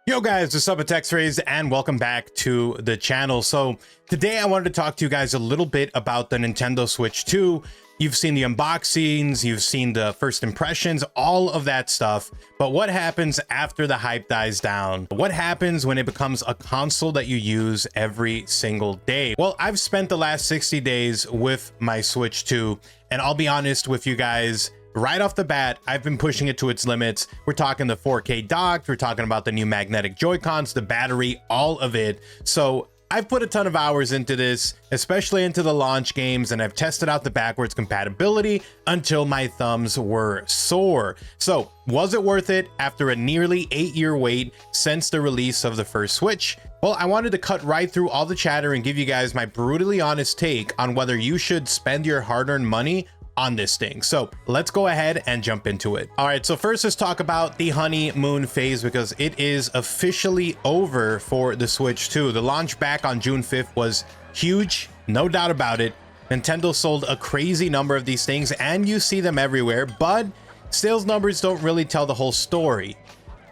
Yo guys, what's up? It's OGXRAYZ and welcome back to the channel. So today I wanted to talk to you guys a little bit about the Nintendo Switch 2. You've seen the unboxings, you've seen the first impressions, all of that stuff. But what happens after the hype dies down? What happens when it becomes a console that you use every single day? Well, I've spent the last 60 days with my Switch 2, and I'll be honest with you guys, right off the bat, I've been pushing it to its limits. We're talking the 4K dock, we're talking about the new magnetic Joy-Cons, the battery, all of it. So I've put a ton of hours into this, especially into the launch games, and I've tested out the backwards compatibility until my thumbs were sore. So was it worth it after a nearly 8-year wait since the release of the first Switch? Well, I wanted to cut right through all the chatter and give you guys my brutally honest take on whether you should spend your hard-earned money on this thing. So let's go ahead and jump into it. All right, so first let's talk about the honeymoon phase, because it is officially over for the Switch 2. The launch back on June 5th was huge, no doubt about it. Nintendo sold a crazy number of these things and you see them everywhere, but sales numbers don't really tell the whole story.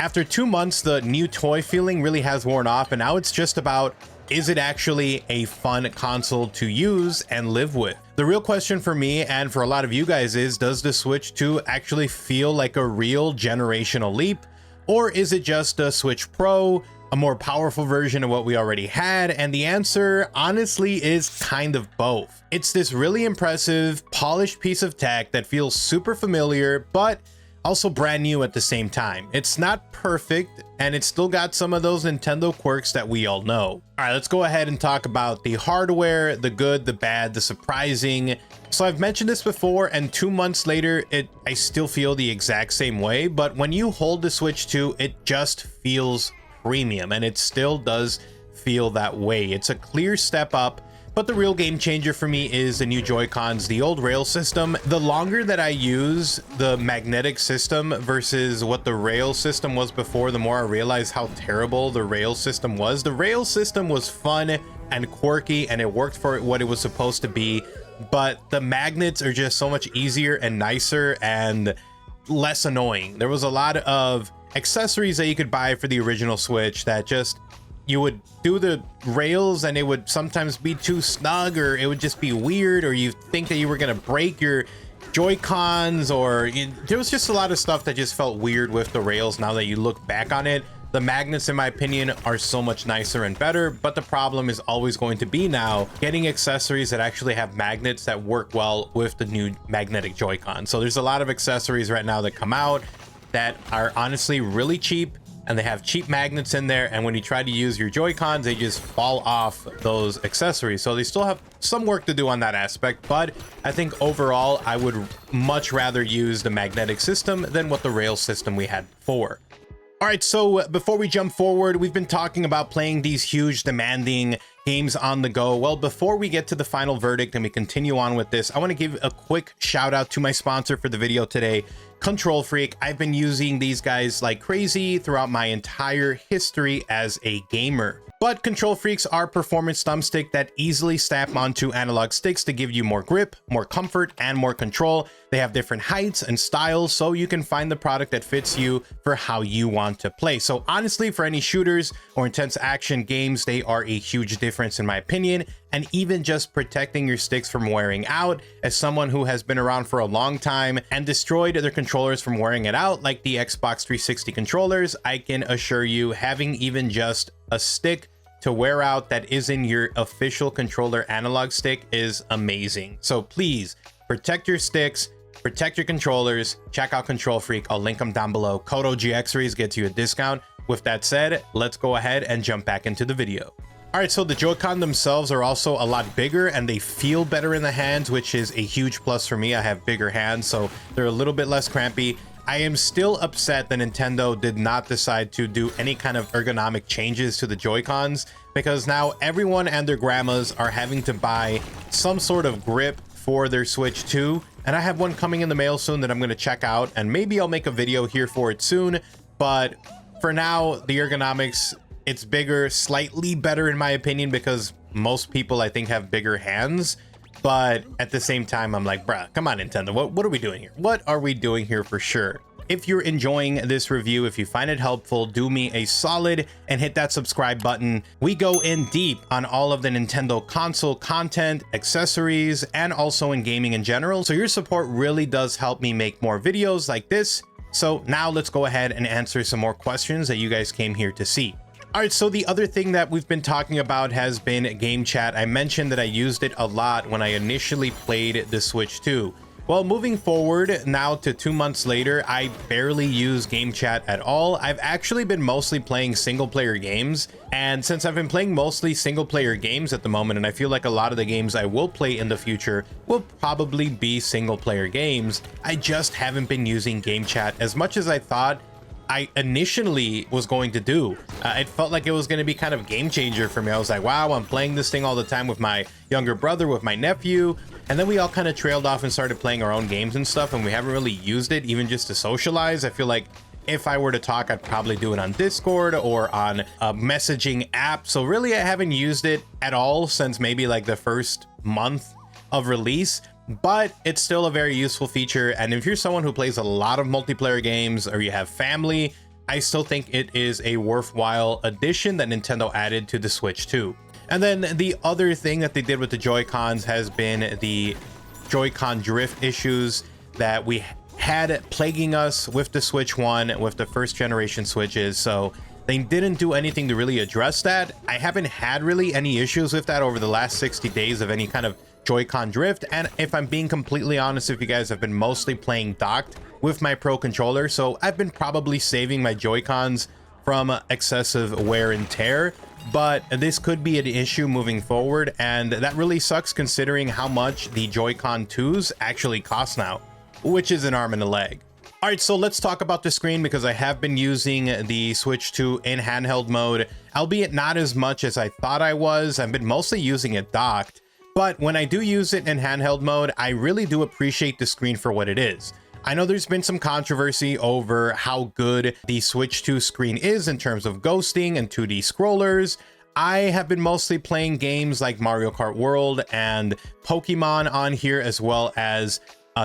After 2 months, the new toy feeling really has worn off, and now it's just about, is it actually a fun console to use and live with? The real question for me and for a lot of you guys is, does the Switch 2 actually feel like a real generational leap? Or is it just a Switch Pro, a more powerful version of what we already had? And the answer, honestly, is kind of both. It's this really impressive, polished piece of tech that feels super familiar, but also brand new at the same time. It's not perfect, and it's still got some of those Nintendo quirks that we all know. All right, let's go ahead and talk about the hardware, the good, the bad, the surprising. So I've mentioned this before, and 2 months later, I still feel the exact same way, but when you hold the Switch 2, it just feels premium, and it still does feel that way. It's a clear step up. But the real game changer for me is the new Joy-Cons, the old rail system. The longer that I use the magnetic system versus what the rail system was before, the more I realize how terrible the rail system was. The rail system was fun and quirky, and it worked for what it was supposed to be, but the magnets are just so much easier and nicer and less annoying. There was a lot of accessories that you could buy for the original Switch that just, you would do the rails and it would sometimes be too snug, or it would just be weird, or you think that you were gonna break your Joy-Cons, or there was just a lot of stuff that just felt weird with the rails. Now that you look back on it, the magnets, in my opinion, are so much nicer and better, but the problem is always going to be now getting accessories that actually have magnets that work well with the new magnetic Joy-Con. So there's a lot of accessories right now that come out that are honestly really cheap, and they have cheap magnets in there, and when you try to use your Joy-Cons, they just fall off those accessories. So they still have some work to do on that aspect, but I think overall I would much rather use the magnetic system than what the rail system we had before. All right, so before we jump forward, we've been talking about playing these huge, demanding games on the go. Well, before we get to the final verdict and we continue on with this, I want to give a quick shout out to my sponsor for the video today, Control Freak. I've been using these guys like crazy throughout my entire history as a gamer. But Control Freaks are performance thumbstick that easily snap onto analog sticks to give you more grip, more comfort, and more control. They have different heights and styles, so you can find the product that fits you for how you want to play. So honestly, for any shooters or intense action games, they are a huge difference in my opinion. And even just protecting your sticks from wearing out, as someone who has been around for a long time and destroyed their controllers from wearing it out, like the Xbox 360 controllers, I can assure you having even just a stick to wear out that isn't your official controller analog stick is amazing. So please protect your sticks, protect your controllers. Check out Control Freak. I'll link them down below. Code OGXRAYZ gets you a discount. With that said, let's go ahead and jump back into the video. All right, so the Joy-Con themselves are also a lot bigger and they feel better in the hands, which is a huge plus for me. I have bigger hands, so they're a little bit less crampy. I am still upset that Nintendo did not decide to do any kind of ergonomic changes to the Joy-Cons, because now everyone and their grandmas are having to buy some sort of grip for their Switch 2. And I have one coming in the mail soon that I'm going to check out, and maybe I'll make a video here for it soon. But for now, the ergonomics, it's bigger, slightly better in my opinion, because most people I think have bigger hands. But at the same time, I'm like, bruh, come on, Nintendo, what are we doing here? What are we doing here for sure? if you're enjoying this review, if you find it helpful, do me a solid and hit that subscribe button. We go in deep on all of the Nintendo console content, accessories, and also in gaming in general. So your support really does help me make more videos like this. So now let's go ahead and answer some more questions that you guys came here to see. All right, so the other thing that we've been talking about has been game chat. I mentioned that I used it a lot when I initially played the Switch 2. Well, moving forward now to 2 months later, I barely use game chat at all. I've actually been mostly playing single player games. And since I've been playing mostly single player games at the moment, and I feel like a lot of the games I will play in the future will probably be single player games, I just haven't been using game chat as much as I thought I initially was going to do. It felt like it was going to be kind of game changer for me. I was like, wow, I'm playing this thing all the time with my younger brother, with my nephew. And then we all kind of trailed off and started playing our own games and stuff, and we haven't really used it even just to socialize. I feel like if I were to talk, I'd probably do it on Discord or on a messaging app. So really, I haven't used it at all since maybe like the first month of release, but it's still a very useful feature. And if you're someone who plays a lot of multiplayer games or you have family, I still think it is a worthwhile addition that Nintendo added to the Switch 2. And then the other thing that they did with the Joy-Cons has been the Joy-Con drift issues that we had plaguing us with the Switch 1, with the first generation Switches. So they didn't do anything to really address that. I haven't had really any issues with that over the last 60 days of any kind of Joy-Con drift. And if I'm being completely honest with you guys, I've been mostly playing docked with my Pro controller. So I've been probably saving my Joy-Cons from excessive wear and tear. But this could be an issue moving forward, and that really sucks considering how much the Joy-Con 2s actually cost now, which is an arm and a leg. All right, so let's talk about the screen, because I have been using the Switch 2 in handheld mode, albeit not as much as I thought I was. I've been mostly using it docked, but when I do use it in handheld mode, I really do appreciate the screen for what it is. I know there's been some controversy over how good the Switch 2 screen is in terms of ghosting and 2D scrollers. I have been mostly playing games like Mario Kart World and Pokemon on here, as well as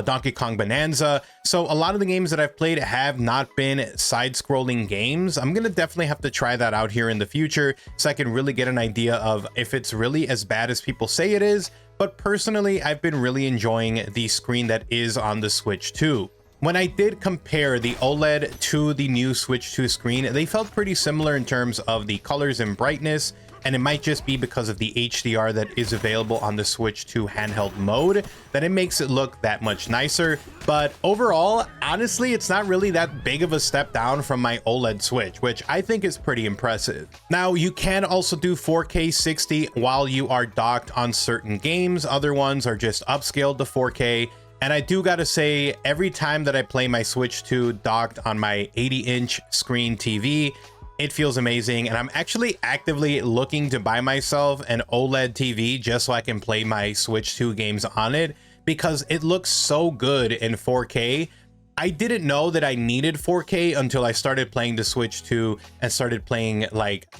Donkey Kong Bonanza. So a lot of the games that I've played have not been side-scrolling games. I'm gonna definitely have to try that out here in the future so I can really get an idea of if it's really as bad as people say it is. But personally, I've been really enjoying the screen that is on the Switch 2. When I did compare the OLED to the new Switch 2 screen, they felt pretty similar in terms of the colors and brightness, and it might just be because of the HDR that is available on the Switch 2 handheld mode that it makes it look that much nicer. But overall, honestly, it's not really that big of a step down from my OLED Switch, which I think is pretty impressive. Now, you can also do 4K 60 while you are docked on certain games. Other ones are just upscaled to 4K. And I do gotta say, every time that I play my Switch 2 docked on my 80-inch screen TV, it feels amazing. And I'm actually actively looking to buy myself an OLED TV just so I can play my Switch 2 games on it, because it looks so good in 4K. I didn't know that I needed 4K until I started playing the Switch 2 and started playing like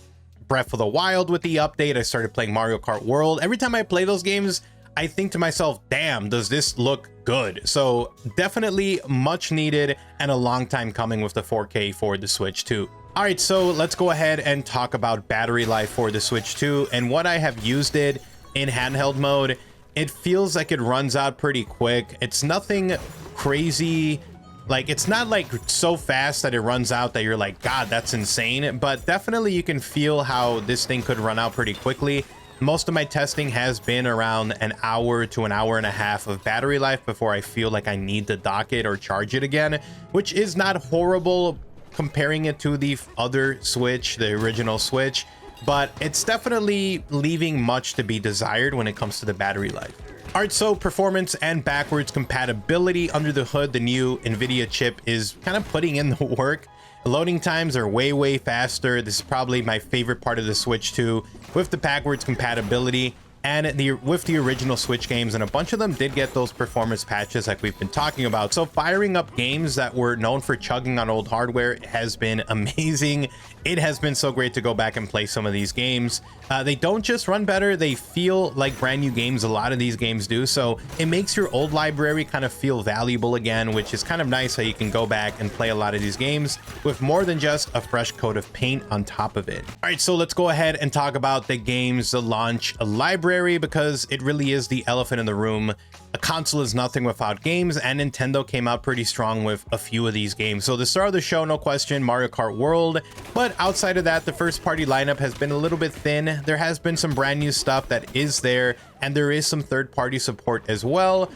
Breath of the Wild with the update. I started playing Mario Kart World. Every time I play those games, I think to myself, damn, does this look good? So definitely much needed and a long time coming with the 4K for the Switch 2. All right, so let's go ahead and talk about battery life for the Switch 2 and what I have used it in handheld mode. It feels like it runs out pretty quick. It's nothing crazy. Like, it's not like so fast that it runs out that you're like, God, that's insane. But definitely you can feel how this thing could run out pretty quickly. Most of my testing has been around an hour to an hour and a half of battery life before I feel like I need to dock it or charge it again, which is not horrible comparing it to the other Switch, the original Switch, but it's definitely leaving much to be desired when it comes to the battery life. All right, so performance and backwards compatibility under the hood, the new NVIDIA chip is kind of putting in the work. Loading times are way faster. This is probably my favorite part of the Switch 2 with the backwards compatibility and with the original Switch games, and a bunch of them did get those performance patches like we've been talking about. So firing up games that were known for chugging on old hardware has been amazing. It has been so great to go back and play some of these games. They don't just run better, they feel like brand new games. A lot of these games do, so it makes your old library kind of feel valuable again, which is kind of nice how you can go back and play a lot of these games with more than just a fresh coat of paint on top of it. All right, so let's go ahead and talk about the games, the launch library, because it really is the elephant in the room. A console is nothing without games, and Nintendo came out pretty strong with a few of these games. So the star of the show, no question, Mario Kart World, but outside of that, the first party lineup has been a little bit thin. There has been some brand new stuff that is there, and there is some third party support as well,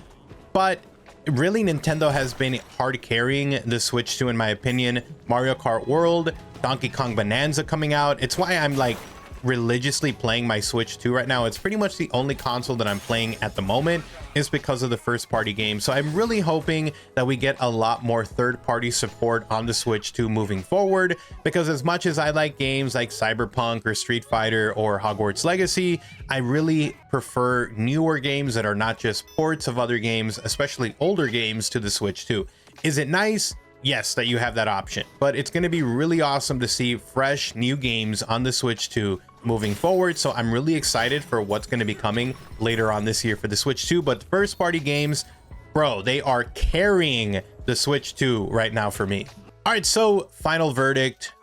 but really Nintendo has been hard carrying the Switch 2 in my opinion. Mario Kart World, Donkey Kong Bonanza coming out. It's why I'm like religiously playing my Switch 2 right now. It's pretty much the only console that I'm playing at the moment, is because of the first party game. So I'm really hoping that we get a lot more third party support on the Switch 2 moving forward, because as much as I like games like Cyberpunk or Street Fighter or Hogwarts Legacy, I really prefer newer games that are not just ports of other games, especially older games, to the Switch 2. Is it nice? Yes, that you have that option, but it's going to be really awesome to see fresh new games on the Switch 2 moving forward. So I'm really excited for what's going to be coming later on this year for the Switch 2. But first party games, bro, they are carrying the Switch 2 right now for me. All right, so final verdict.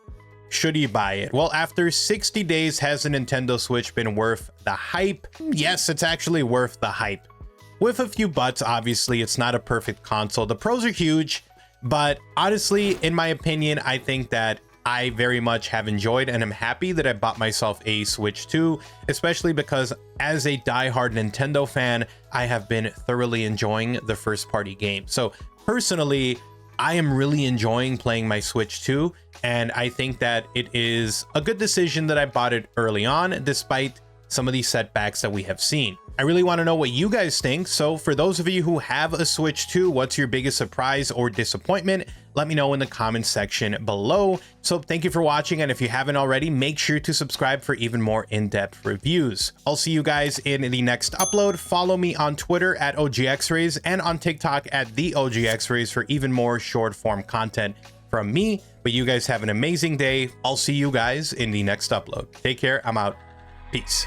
Should you buy it? Well, after 60 days, has the Nintendo Switch been worth the hype? Yes, it's actually worth the hype. With a few buts, obviously, it's not a perfect console. The pros are huge. But honestly, in my opinion, I think that I very much have enjoyed and I'm happy that I bought myself a Switch 2, especially because as a diehard Nintendo fan, I have been thoroughly enjoying the first party game. So personally, I am really enjoying playing my Switch 2, and I think that it is a good decision that I bought it early on, despite some of these setbacks that we have seen. I really want to know what you guys think. So for those of you who have a Switch 2, what's your biggest surprise or disappointment? Let me know in the comment section below. So thank you for watching, and if you haven't already, make sure to subscribe for even more in-depth reviews. I'll see you guys in the next upload. Follow me on Twitter at OGXRAYZ and on TikTok at the OGXRAYZ for even more short form content from me. But you guys have an amazing day. I'll see you guys in the next upload. Take care. I'm out. Peace.